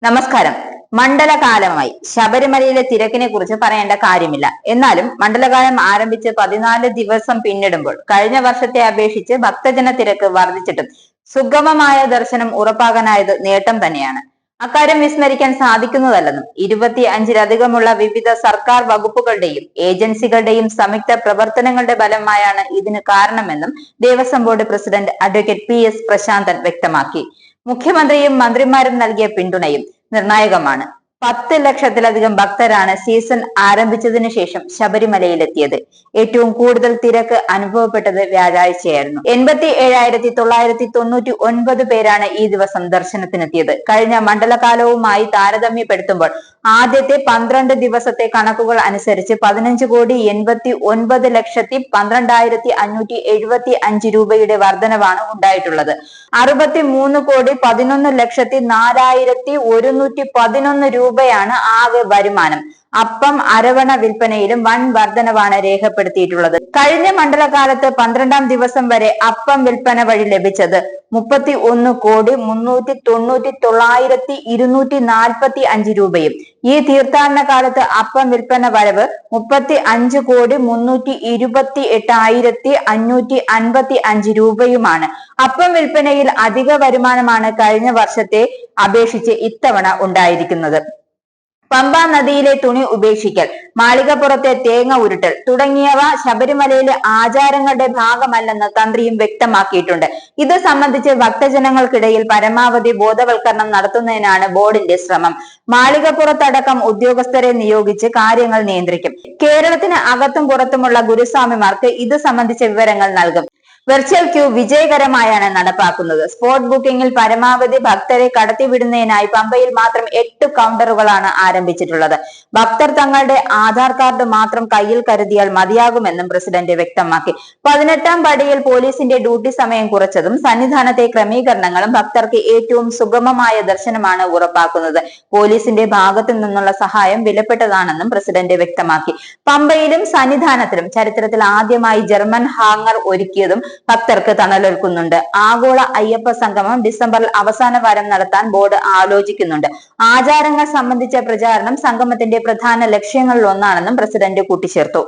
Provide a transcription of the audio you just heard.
നമസ്കാരം. മണ്ഡലകാലമായി ശബരിമലയിലെ തിരക്കിനെ കുറിച്ച് പറയേണ്ട കാര്യമില്ല. എന്നാലും മണ്ഡലകാലം ആരംഭിച്ച് 14 ദിവസം പിന്നിടുമ്പോൾ കഴിഞ്ഞ വർഷത്തെ അപേക്ഷിച്ച് ഭക്തജന തിരക്ക് വർദ്ധിച്ചിട്ടും സുഗമമായ ദർശനം ഉറപ്പാകാനായത് നേട്ടം തന്നെയാണ്. അക്കാര്യം വിസ്മരിക്കാൻ സാധിക്കുന്നതല്ലെന്നും 25-ലധികമുള്ള വിവിധ സർക്കാർ വകുപ്പുകളുടെയും ഏജൻസികളുടെയും സംയുക്ത പ്രവർത്തനങ്ങളുടെ ഫലമായാണ് ഇതിന് കാരണമെന്നും Devaswom board president advocate PS Prasanthan വ്യക്തമാക്കി. മുഖ്യമന്ത്രിയും മന്ത്രിമാരും നൽകിയ പിന്തുണയും നിർണായകമാണ്. 10 ലക്ഷത്തിലധികം ഭക്തരാണ് സീസൺ ആരംഭിച്ചതിനു ശേഷം ശബരിമലയിലെത്തിയത്. ഏറ്റവും കൂടുതൽ തിരക്ക് അനുഭവപ്പെട്ടത് വ്യാഴാഴ്ചയായിരുന്നു. 87,999 പേരാണ് ഈ ദിവസം ദർശനത്തിനെത്തിയത്. കഴിഞ്ഞ മണ്ഡലകാലവുമായി താരതമ്യപ്പെടുത്തുമ്പോൾ ആദ്യത്തെ 12 ദിവസത്തെ കണക്കുകൾ അനുസരിച്ച് 15,89,12,575 രൂപയുടെ വർധനവാണ് ഉണ്ടായിട്ടുള്ളത്. 63,11,04,111 രൂപയാണ് ആകെ വരുമാനം. അപ്പം അരവണ വിൽപ്പനയിലും വൻ വർധനവാണ് രേഖപ്പെടുത്തിയിട്ടുള്ളത്. കഴിഞ്ഞ മണ്ഡലകാലത്ത് 12-ാം ദിവസം വരെ അപ്പം വിൽപ്പന വഴി ലഭിച്ചത് 31,90,245 രൂപയും ഈ തീർത്ഥാടന കാലത്ത് അപ്പം വിൽപ്പന വരവ് 35,328,555 രൂപയുമാണ്. അപ്പം വിൽപ്പനയിൽ അധിക വരുമാനമാണ് കഴിഞ്ഞ വർഷത്തെ അപേക്ഷിച്ച് ഇത്തവണ ഉണ്ടായിരിക്കുന്നത്. പമ്പാ നദിയിലെ തുണി ഉപേക്ഷിക്കൽ, മാളികപ്പുറത്തെ തേങ്ങ ഉരുട്ടൽ തുടങ്ങിയവ ശബരിമലയിലെ ആചാരങ്ങളുടെ ഭാഗമല്ലെന്ന് തന്ത്രിയും വ്യക്തമാക്കിയിട്ടുണ്ട്. ഇത് സംബന്ധിച്ച് ഭക്തജനങ്ങൾക്കിടയിൽ പരമാവധി ബോധവൽക്കരണം നടത്തുന്നതിനാണ് ബോർഡിന്റെ ശ്രമം. മാളികപ്പുറത്തടക്കം ഉദ്യോഗസ്ഥരെ നിയോഗിച്ച് കാര്യങ്ങൾ നിയന്ത്രിക്കും. കേരളത്തിന് അകത്തും പുറത്തുമുള്ള ഗുരുസ്വാമിമാർക്ക് ഇത് സംബന്ധിച്ച വിവരങ്ങൾ നൽകും. വെർച്വൽ ക്യൂ വിജയകരമായാണ് നടപ്പാക്കുന്നത്. സ്പോട്ട് ബുക്കിംഗിൽ പരമാവധി ഭക്തരെ കടത്തിവിടുന്നതിനായി പമ്പയിൽ മാത്രം 8 കൗണ്ടറുകളാണ് ആരംഭിച്ചിട്ടുള്ളത്. ഭക്തർ തങ്ങളുടെ ആധാർ കാർഡ് മാത്രം കയ്യിൽ കരുതിയാൽ മതിയാകുമെന്നും പ്രസിഡന്റ് വ്യക്തമാക്കി. 18-ാം പടിയിൽ പോലീസിന്റെ ഡ്യൂട്ടി സമയം കുറച്ചതും സന്നിധാനത്തെ ക്രമീകരണങ്ങളും ഭക്തർക്ക് ഏറ്റവും സുഗമമായ ദർശനമാണ് ഉറപ്പാക്കുന്നത്. പോലീസിന്റെ ഭാഗത്തു നിന്നുള്ള സഹായം വിലപ്പെട്ടതാണെന്നും പ്രസിഡന്റ് വ്യക്തമാക്കി. പമ്പയിലും സന്നിധാനത്തിലും ചരിത്രത്തിൽ ആദ്യമായി ജർമ്മൻ ഹാങ്ങർ ഒരുക്കിയതും ഭക്തർക്ക് തണലൊരുക്കുന്നുണ്ട്. ആഗോള അയ്യപ്പ സംഗമം ഡിസംബറിൽ അവസാന വാരം നടത്താൻ ബോർഡ് ആലോചിക്കുന്നുണ്ട്. ആചാരങ്ങൾ സംബന്ധിച്ച പ്രചാരണം സംഗമത്തിന്റെ പ്രധാന ലക്ഷ്യങ്ങളിലൊന്നാണെന്നും പ്രസിഡന്റ് കൂട്ടിച്ചേർത്തു.